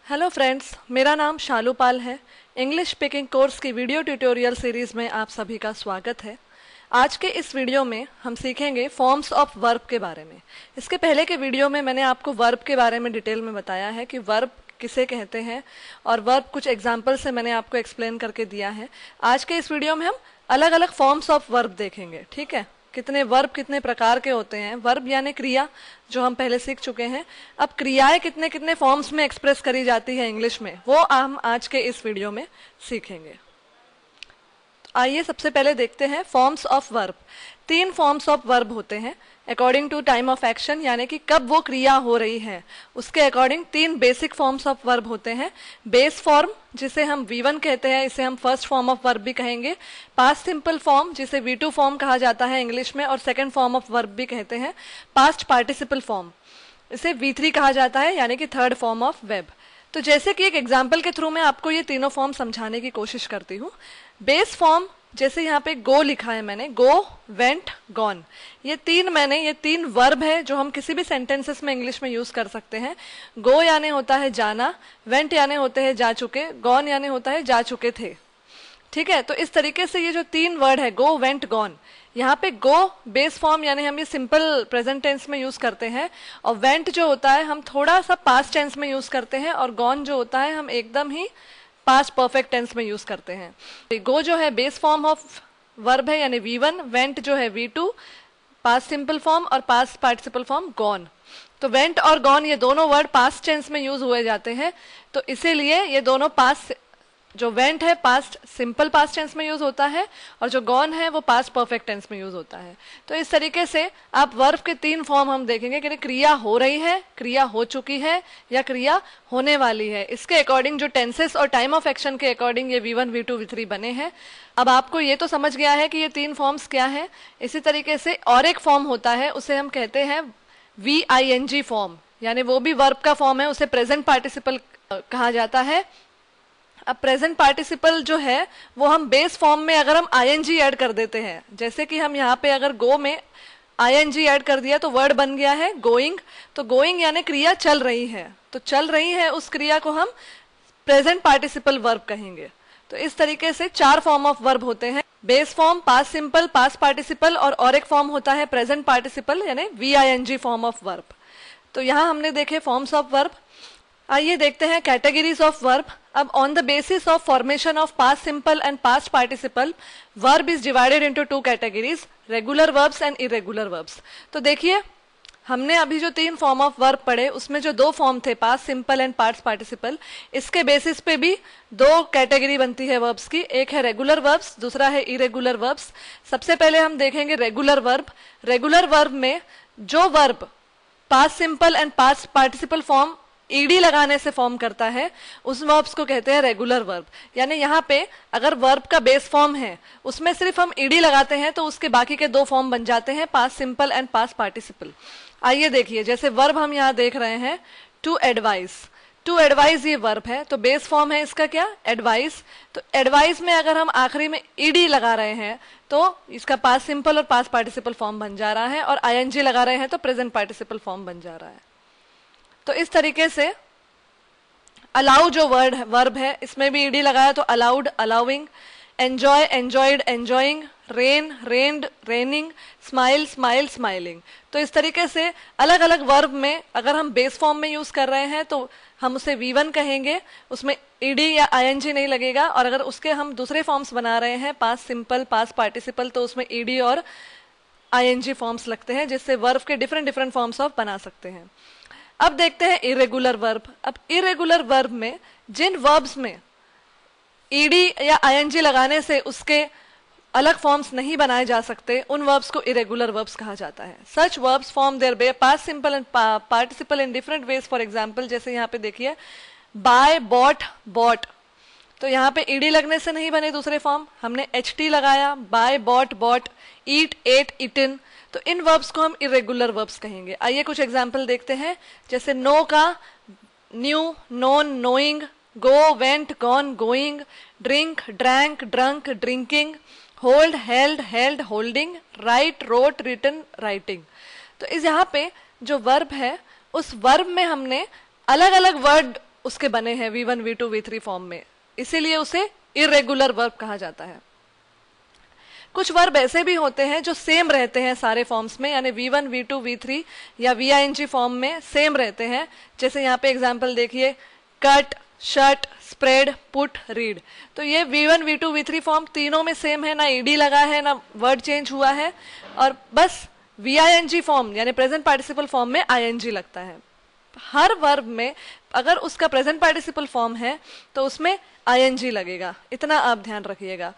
Hello friends, मेरा नाम शालू पाल है। इंग्लिश स्पीकिंग कोर्स की वीडियो ट्यूटोरियल सीरीज में आप सभी का स्वागत है। आज के इस वीडियो में हम सीखेंगे फॉर्म्स ऑफ वर्ब के बारे में। इसके पहले के वीडियो में मैंने आपको वर्ब के बारे में डिटेल में बताया है कि वर्ब किसे कहते हैं और वर्ब कुछ एग्जाम्पल से मैंने आपको एक्सप्लेन करके दिया है। आज के इस वीडियो में हम अलग अलग फॉर्म्स ऑफ वर्ब देखेंगे। ठीक है, कितने वर्ब कितने प्रकार के होते हैं। वर्ब यानी क्रिया, जो हम पहले सीख चुके हैं। अब क्रियाएं कितने कितने फॉर्म्स में एक्सप्रेस करी जाती है इंग्लिश में, वो हम आज के इस वीडियो में सीखेंगे। तो आइए सबसे पहले देखते हैं forms of verb. 3 forms of verb होते हैं according to time of action, यानी कि कब वो क्रिया हो रही है उसके according 3 basic forms of verb होते हैं। बेस फॉर्म, जिसे हम V1 कहते हैं, इसे हम फर्स्ट फॉर्म ऑफ वर्ब भी कहेंगे। पास्ट सिंपल फॉर्म, जिसे V2 फॉर्म कहा जाता है इंग्लिश में, और सेकंड फॉर्म ऑफ वर्ब भी कहते हैं। पास्ट पार्टिसिपल फॉर्म, इसे V3 कहा जाता है, यानी कि थर्ड फॉर्म ऑफ वर्ब। तो जैसे कि एक एग्जाम्पल के थ्रू मैं आपको ये तीनों फॉर्म समझाने की कोशिश करती हूँ। बेस फॉर्म, जैसे यहाँ पे गो लिखा है मैंने, गो, वेंट, गॉन, ये तीन वर्ब है जो हम किसी भी सेंटेंसेस में इंग्लिश में यूज कर सकते हैं। गो यानी होता है जाना, वेंट यानी होते हैं जा चुके, गॉन यानी होता है जा चुके थे। ठीक है, तो इस तरीके से ये जो 3 वर्ड है, गो, वेंट, गॉन, यहाँ पे गो बेस फॉर्म यानी हम ये सिंपल प्रेजेंट टेंस में यूज करते हैं, और वेंट जो होता है हम थोड़ा सा पास्ट टेंस में यूज करते हैं, और गॉन जो होता है हम एकदम ही पास्ट परफेक्ट टेंस में यूज करते हैं। गो जो है बेस फॉर्म ऑफ वर्ब है, यानी V1, वेंट जो है V2 पास्ट सिंपल फॉर्म, और पास्ट पार्टिसिपल फॉर्म गॉन। तो वेंट और गॉन ये दोनों वर्ड पास्ट टेंस में यूज हुए जाते हैं, तो इसीलिए ये दोनों पास्ट, जो वेंट है पास्ट सिंपल पास्ट टेंस में यूज होता है, और जो गॉन है वो पास्ट परफेक्ट टेंस में यूज होता है। तो इस तरीके से आप वर्ब के 3 फॉर्म हम देखेंगे कि क्रिया हो रही है, क्रिया हो चुकी है, या क्रिया होने वाली है। इसके अकॉर्डिंग जो टेंसेस और टाइम ऑफ एक्शन के अकॉर्डिंग ये V1, V2, V3 बने हैं। अब आपको ये तो समझ गया है कि ये 3 फॉर्म्स क्या है। इसी तरीके से और एक फॉर्म होता है, उसे हम कहते हैं VING फॉर्म, यानी वो भी वर्ब का फॉर्म है, उसे प्रेजेंट पार्टिसिपल कहा जाता है। अब प्रेजेंट पार्टिसिपल जो है वो हम बेस फॉर्म में अगर हम ING ऐड कर देते हैं, जैसे कि हम यहाँ पे अगर गो में ING ऐड कर दिया तो वर्ड बन गया है गोइंग। तो गोइंग यानी क्रिया चल रही है, तो चल रही है उस क्रिया को हम प्रेजेंट पार्टिसिपल वर्ब कहेंगे। तो इस तरीके से 4 फॉर्म ऑफ वर्ब होते हैं, base form, past simple, past participle, और एक फॉर्म होता है प्रेजेंट पार्टिसिपल यानी VING फॉर्म ऑफ वर्ब। तो यहाँ हमने देखे फॉर्म्स ऑफ वर्ब। आइए देखते हैं कैटेगरीज ऑफ वर्ब। अब on the basis of formation of past simple and past participle, verb is divided into 2 categories, regular verbs and irregular verbs. तो देखिए, हमने अभी जो 3 फॉर्म ऑफ वर्ब पढ़े उसमें जो 2 फॉर्म थे, past simple and past participle, इसके बेसिस पे भी 2 कैटेगरी बनती है वर्ब्स की। एक है रेगुलर वर्ब्स, दूसरा है इरेगुलर वर्ब्स। सबसे पहले हम देखेंगे रेगुलर वर्ब। रेगुलर वर्ब में जो verb past simple and past participle form ED लगाने से फॉर्म करता है, उस वर्ब्स को कहते हैं रेगुलर वर्ब। यानी यहाँ पे अगर वर्ब का बेस फॉर्म है उसमें सिर्फ हम ईडी लगाते हैं तो उसके बाकी के 2 फॉर्म बन जाते हैं, past simple and past participle. आइए देखिए, जैसे वर्ब हम यहाँ देख रहे हैं टू एडवाइस। टू एडवाइस ये वर्ब है, तो बेस फॉर्म है इसका क्या, एडवाइस। तो एडवाइस में अगर हम आखिरी में ईडी लगा रहे हैं तो इसका पास्ट सिंपल और पास्ट पार्टिसिपल फॉर्म बन जा रहा है, और ING लगा रहे हैं तो प्रेजेंट पार्टिसिपल फॉर्म बन जा रहा है। तो इस तरीके से अलाउ जो वर्ब है, इसमें भी ईडी लगाया तो allowed, allowing. Enjoy, enjoyed, enjoying. Rain, rained, raining. Smile, smile, smiling. तो इस तरीके से अलग अलग वर्ब में अगर हम बेस फॉर्म में यूज कर रहे हैं तो हम उसे V1 कहेंगे, उसमें ईडी या ING नहीं लगेगा। और अगर उसके हम दूसरे फॉर्म्स बना रहे हैं, पास्ट सिंपल, पास्ट पार्टिसिपल, तो उसमें ईडी और ING फॉर्म्स लगते हैं, जिससे वर्ब के डिफरेंट फॉर्म्स ऑफ बना सकते हैं। अब देखते हैं इरेगुलर वर्ब। अब इरेगुलर वर्ब में जिन वर्ब्स में ईडी या ING लगाने से उसके अलग फॉर्म्स नहीं बनाए जा सकते, उन वर्ब्स को इरेगुलर वर्ब्स कहा जाता है। Such verbs form their past simple and participle in different ways. For example, जैसे यहाँ पे देखिए बाय, बॉट, बॉट, तो यहाँ पे ईडी लगने से नहीं बने दूसरे फॉर्म, हमने HT लगाया, बाय, बॉट, बॉट, ईट, एट, इटन, तो इन वर्ब्स को हम इरेगुलर वर्ब्स कहेंगे। आइए कुछ एग्जांपल देखते हैं, जैसे नो का knew, known, knowing, go, went, gone, going, drink, drank, drunk, drinking, hold, held, held, holding, write, wrote, written, writing. तो इस यहाँ पे जो वर्ब है उस वर्ब में हमने अलग अलग वर्ड उसके बने हैं V1, V2, V3 फॉर्म में, इसीलिए उसे इरेगुलर वर्ब कहा जाता है। कुछ वर्ब ऐसे भी होते हैं जो सेम रहते हैं सारे फॉर्म्स में, यानी V1, V2, V3 या VING फॉर्म में सेम रहते हैं। जैसे यहाँ पे एग्जांपल देखिए, cut, shut, spread, put, read. तो ये V1, V2, V3 फॉर्म तीनों में सेम है, ना ईडी लगा है, ना वर्ड चेंज हुआ है, और बस VING फॉर्म यानी प्रेजेंट पार्टिसिपल फॉर्म में ING लगता है। हर वर्ब में अगर उसका प्रेजेंट पार्टिसिपल फॉर्म है तो उसमें ING लगेगा, इतना आप ध्यान रखिएगा।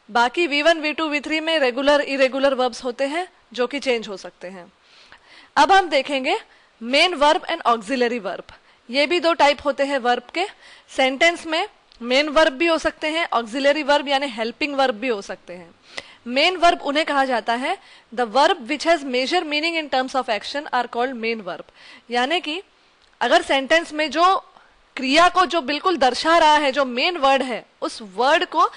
बाकी V1, V2, V3 में रेगुलर इरेगुलर वर्ब्स होते हैं जो कि चेंज हो सकते हैं। अब हम देखेंगे main verb and auxiliary verb. ये भी दो टाइप होते हैं वर्ब के। सेंटेंस में मेन वर्ब भी हो सकते हैं, ऑक्सिलरी वर्ब यानी हेल्पिंग वर्ब भी हो सकते हैं। मेन वर्ब उन्हें कहा जाता है the verb which has major meaning in terms of action are called main verb. यानी कि अगर सेंटेंस में जो क्रिया को जो बिल्कुल दर्शा रहा है, जो मेन वर्ड है, उस वर्ड को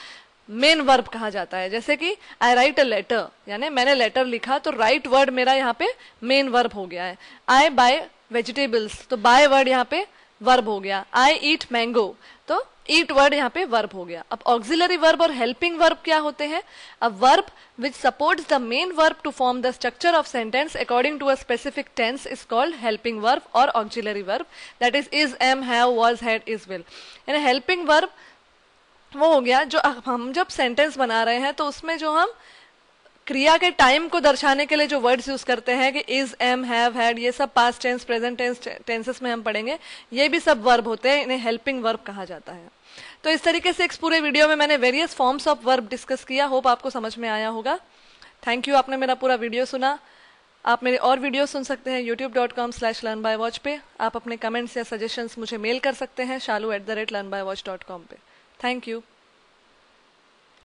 मेन वर्ब कहा जाता है। जैसे कि आई राइट अ लेटर, यानी मैंने लेटर लिखा, तो राइट वर्ड मेरा यहाँ पे मेन वर्ब हो गया है। आई बाय वेजिटेबल्स, तो बाय वर्ड यहाँ पे वर्ब हो गया। आई ईट मैंगो, तो ईट वर्ड यहाँ पे वर्ब हो गया। अब ऑक्सिलरी वर्ब और हेल्पिंग वर्ब क्या होते हैं? A verb which supports the main verb to form the structure of sentence according to a specific tense is called helping verb और auxiliary verb, that is am, have, was, had, is, will. यानी helping verb वो हो गया जो हम जब sentence बना रहे हैं तो उसमें जो हम क्रिया के टाइम को दर्शाने के लिए जो वर्ड्स यूज करते हैं कि इज, एम, हैव, हैड, ये सब past tense, present tense tenses में हम पढ़ेंगे, ये भी सब वर्ब होते हैं, इन्हें हेल्पिंग वर्ब कहा जाता है। तो इस तरीके से इस पूरे वीडियो में मैंने various forms of verb discuss किया। होप आपको समझ में आया होगा। थैंक यू, आपने मेरा पूरा वीडियो सुना। आप मेरे और वीडियो सुन सकते हैं youtube.com/learnbywatch पे। आप अपने कमेंट्स या सजेशंस मुझे मेल कर सकते हैं shalu@learnbywatch.com पे। Thank you.